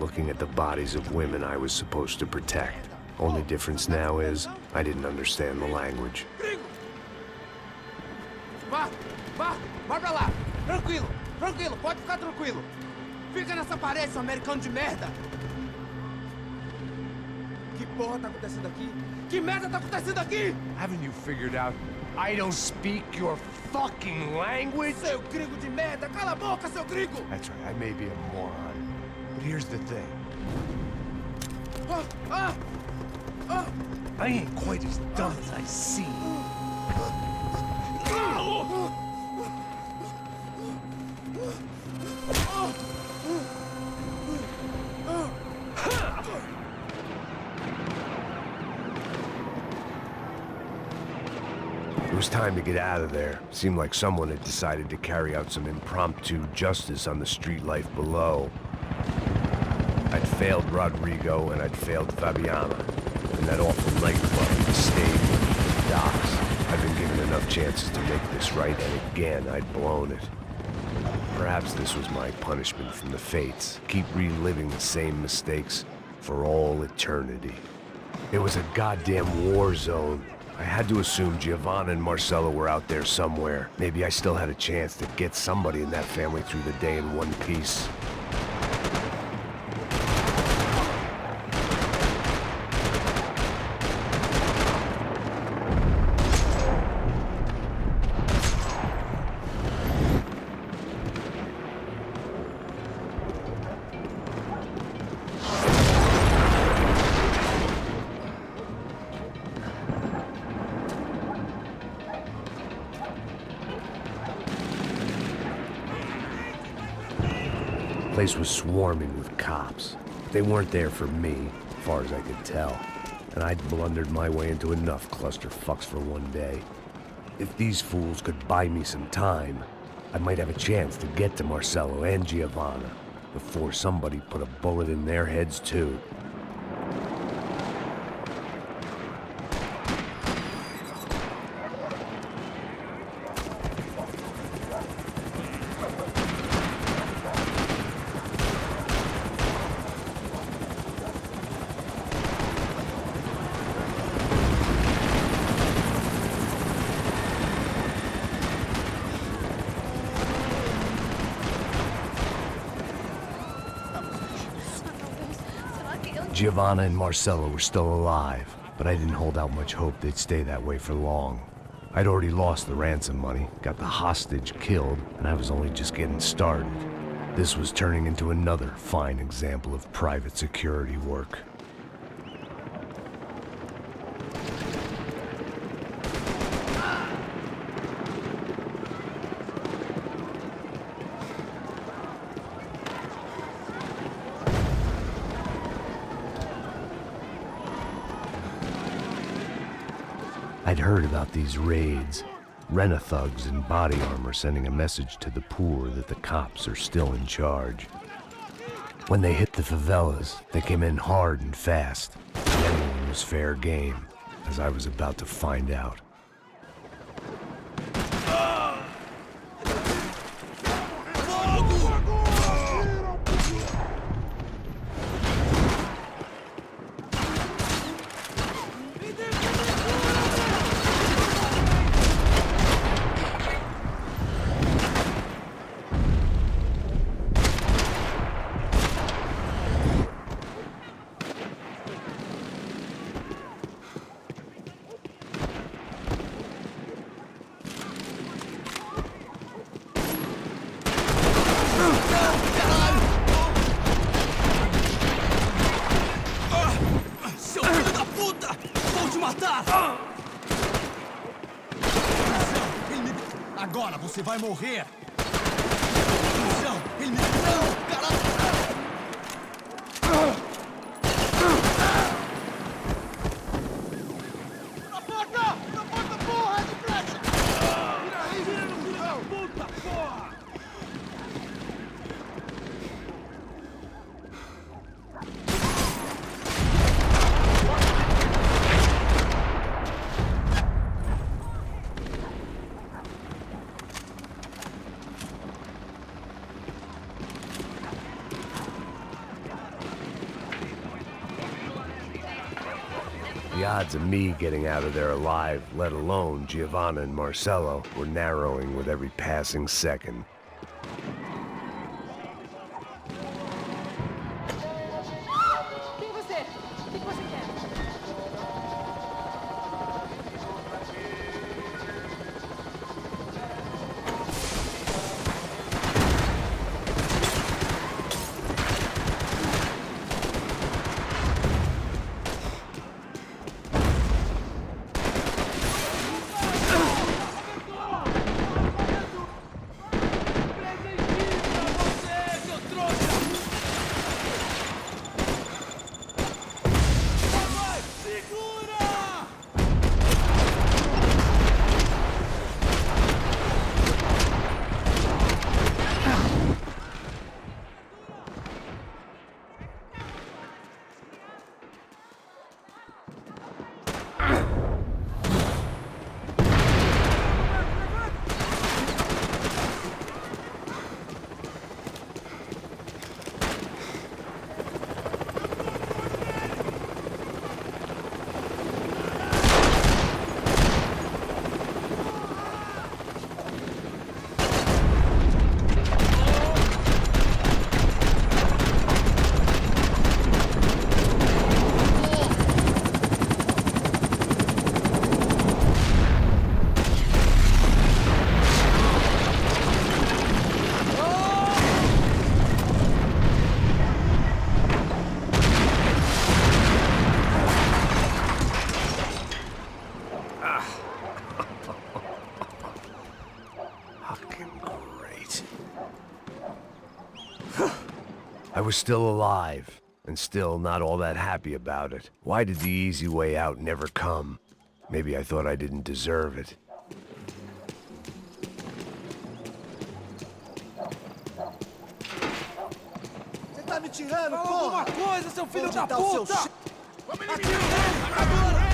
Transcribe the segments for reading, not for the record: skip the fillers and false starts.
looking at the bodies of women I was supposed to protect. Only difference now is, I didn't understand the language. Vai pra lá! Tranquilo, pode ficar tranquilo! Fica nessa parede, seu americano de merda! Que porra tá acontecendo aqui? Que merda tá acontecendo aqui? Haven't you figured out I don't speak your fucking language? Seu gringo de merda! Cala a boca, seu gringo! That's right, I may be a moron. But here's the thing. I ain't quite as dumb as I seem. It was time to get out of there. Seemed like someone had decided to carry out some impromptu justice on the street life below. I'd failed Rodrigo and I'd failed Fabiana. And that awful nightclub, the stadium, the docks. I'd been given enough chances to make this right, and again, I'd blown it. Perhaps this was my punishment from the fates. Keep reliving the same mistakes for all eternity. It was a goddamn war zone. I had to assume Giovanna and Marcelo were out there somewhere. Maybe I still had a chance to get somebody in that family through the day in one piece. The place was swarming with cops. They weren't there for me, as far as I could tell. And I'd blundered my way into enough clusterfucks for one day. If these fools could buy me some time, I might have a chance to get to Marcelo and Giovanna before somebody put a bullet in their heads too. Giovanna and Marcelo were still alive, but I didn't hold out much hope they'd stay that way for long. I'd already lost the ransom money, got the hostage killed, and I was only just getting started. This was turning into another fine example of private security work. I'd heard about these raids. Rent-a-thugs in body armor sending a message to the poor that the cops are still in charge. When they hit the favelas, they came in hard and fast. And anyone was fair game, as I was about to find out. Agora você vai morrer! Ele me... Não! Caralho! Na porta, porra! Depressa! Vira aí, puta porra! The odds of me getting out of there alive, let alone Giovanna and Marcello, were narrowing with every passing second. Quem é você? O que você quer? I was still alive, and still not all that happy about it. Why did the easy way out never come? Maybe I thought I didn't deserve it. Você tá me tirando, Fala porra! alguma coisa, seu filho Onde da tá o seu puta! che- Atira Atira nele, nele, agora!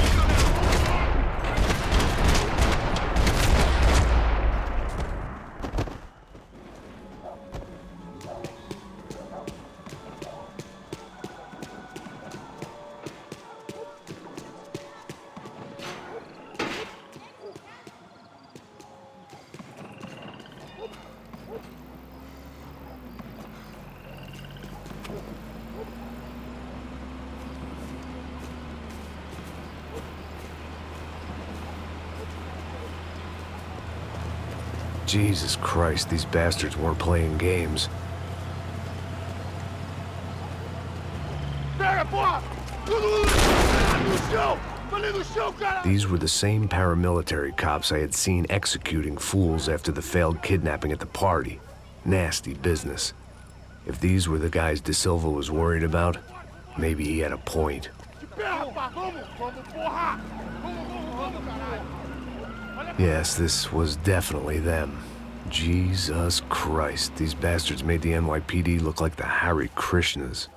Jesus Christ, these bastards weren't playing games. Pega, porra! No chão! Falei no chão, cara! These were the same paramilitary cops I had seen executing fools after the failed kidnapping at the party. Nasty business. If these were the guys De Silva was worried about, maybe he had a point. Pega, rapaz! Vamos, porra! Vamos, caralho! Yes, this was definitely them. Jesus Christ, these bastards made the NYPD look like the Hare Krishnas.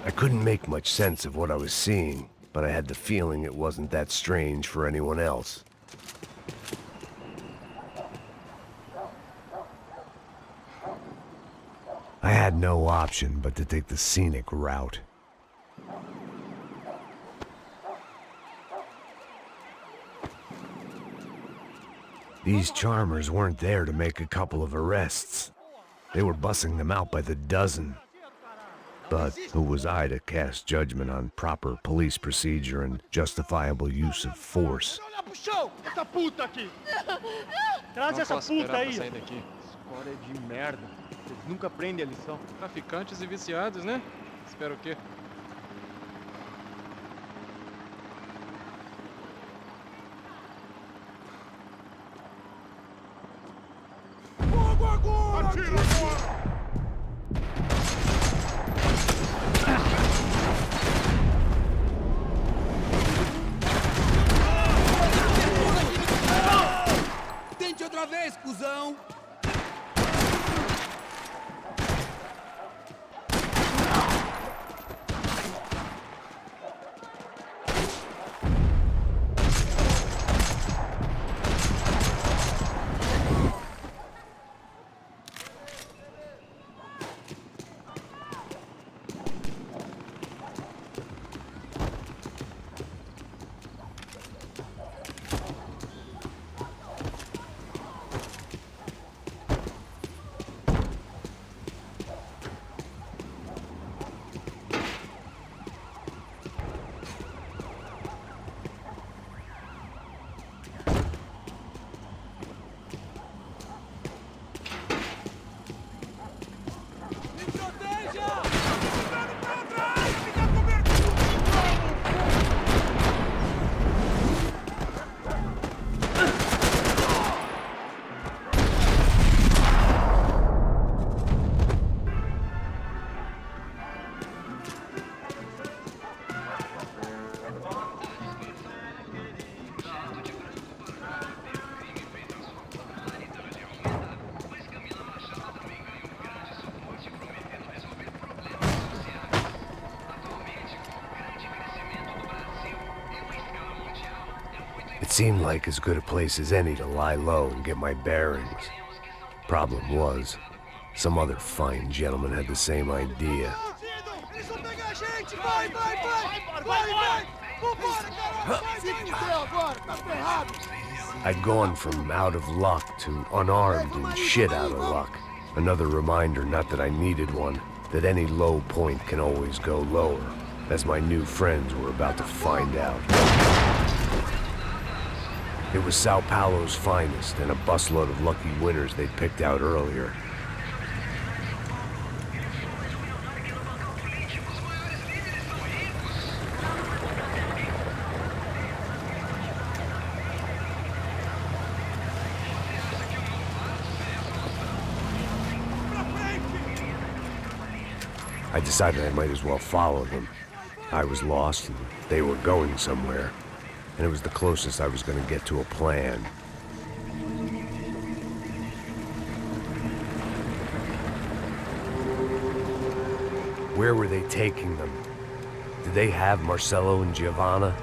I couldn't make much sense of what I was seeing, but I had the feeling it wasn't that strange for anyone else. I had no option but to take the scenic route. These charmers weren't there to make a couple of arrests. They were bussing them out by the dozen. But who was I to cast judgment on proper police procedure and justifiable use of force? Olha pro chão! Essa puta aqui! Traz essa posso puta esperar aí. pra sair daqui. Escola de merda. Vocês nunca aprendem a lição. Traficantes e viciados, né? Espero o quê? Fogo agora! Atira, porra! Tente outra vez, cuzão! seemed like as good a place as any to lie low and get my bearings. Problem was, some other fine gentleman had the same idea. Eles vão pegar a gente! Vai, vai, vai! Vai, vai! Vambora, caralho! Vai, se fudeu agora! Tá ferrado! I'd gone from out of luck to unarmed and shit out of luck. Another reminder, not that I needed one, that any low point can always go lower, as my new friends were about to find out. It was Sao Paulo's finest and a busload of lucky winners they'd picked out earlier. I decided I might as well follow them. I was lost and they were going somewhere, and it was the closest I was going to get to a plan. Where were they taking them? Did they have Marcelo and Giovanna?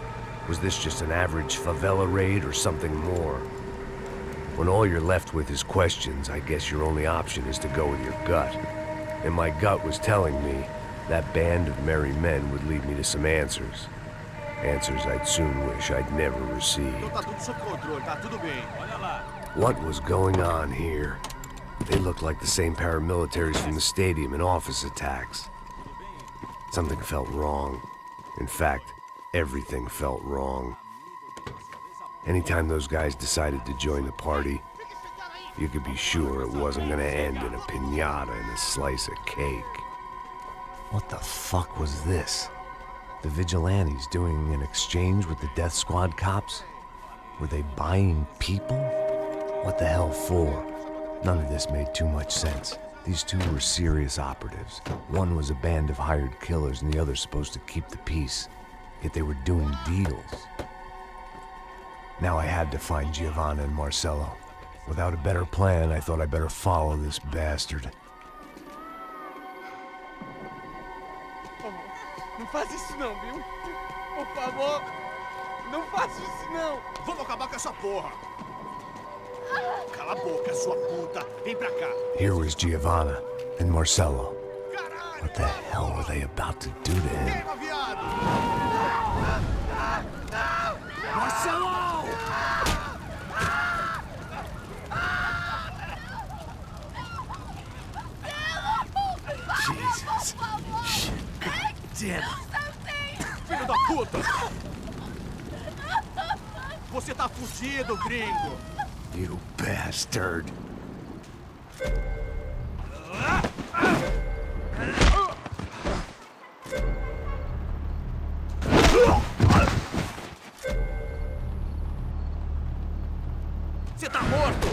Was this just an average favela raid or something more? When all you're left with is questions, I guess your only option is to go with your gut. And my gut was telling me that band of merry men would lead me to some answers. Answers I'd soon wish I'd never received. Tá tudo sob controle, tá tudo bem. Olha lá. What was going on here? They looked like the same paramilitaries from the stadium in office attacks. Something felt wrong. In fact, everything felt wrong. Anytime those guys decided to join the party, you could be sure it wasn't gonna end in a piñata and a slice of cake. What the fuck was this? The vigilantes doing an exchange with the death squad cops? Were they buying people? What the hell for? None of this made too much sense. These two were serious operatives. One was a band of hired killers and the other supposed to keep the peace. Yet they were doing deals. Now I had to find Giovanna and Marcelo. Without a better plan, I thought I better follow this bastard. Não faz isso não, viu? Por favor, não faça isso não. Vamos acabar com essa porra! Cala a boca, sua puta! Vem pra cá! Here was Giovanna and Marcelo. What the hell were they about to do to him? Queima, viado! Marcelo! Jesus. Shit. God damn it. Filho da puta! Você tá fudido, gringo! You bastard. Você tá morto!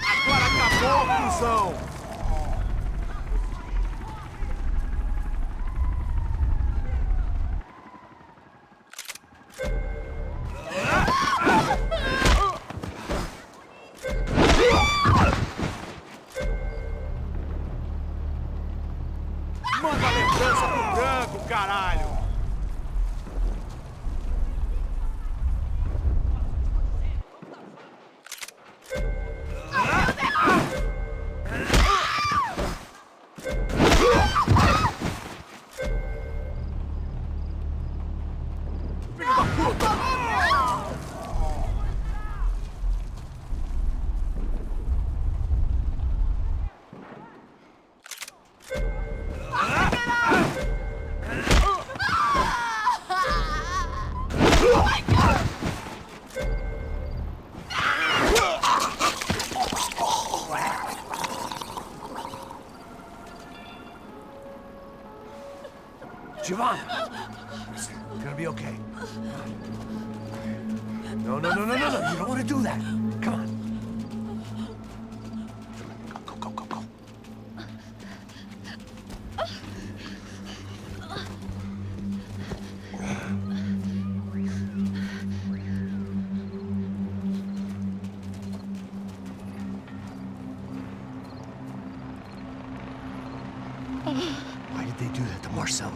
Agora acabou, cuzão! Manda a lembrança pro branco, caralho! Filho da puta! Giovanna! Listen, you're gonna be okay. No. You don't want to do that. Come on. Go. Why did they do that to Marcelo?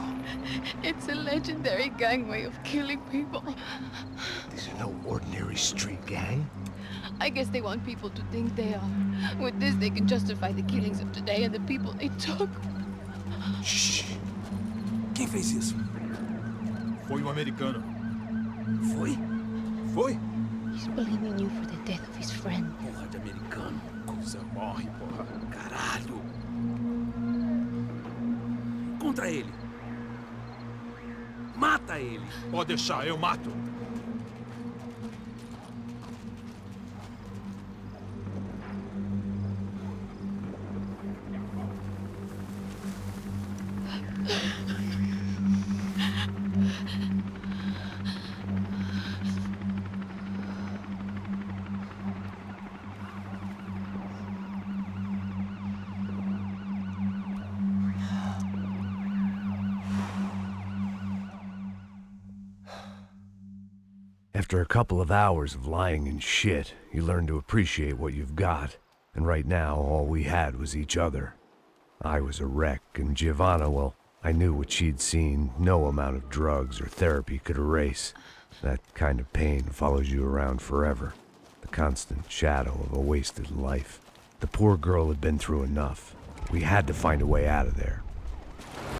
It's a legendary gang way of killing people. These are no ordinary street gang. I guess they want people to think they are. With this, they can justify the killings of today and the people they took. Shh. Quem fez isso? Foi um americano. Foi? Foi? He's blaming you for the death of his friend. Porra de americano. Coisa morre, porra. Caralho. Contra ele. Mata ele. Pode deixar, eu mato. After a couple of hours of lying in shit, you learn to appreciate what you've got. And right now, all we had was each other. I was a wreck, and Giovanna, well, I knew what she'd seen no amount of drugs or therapy could erase. That kind of pain follows you around forever. The constant shadow of a wasted life. The poor girl had been through enough. We had to find a way out of there,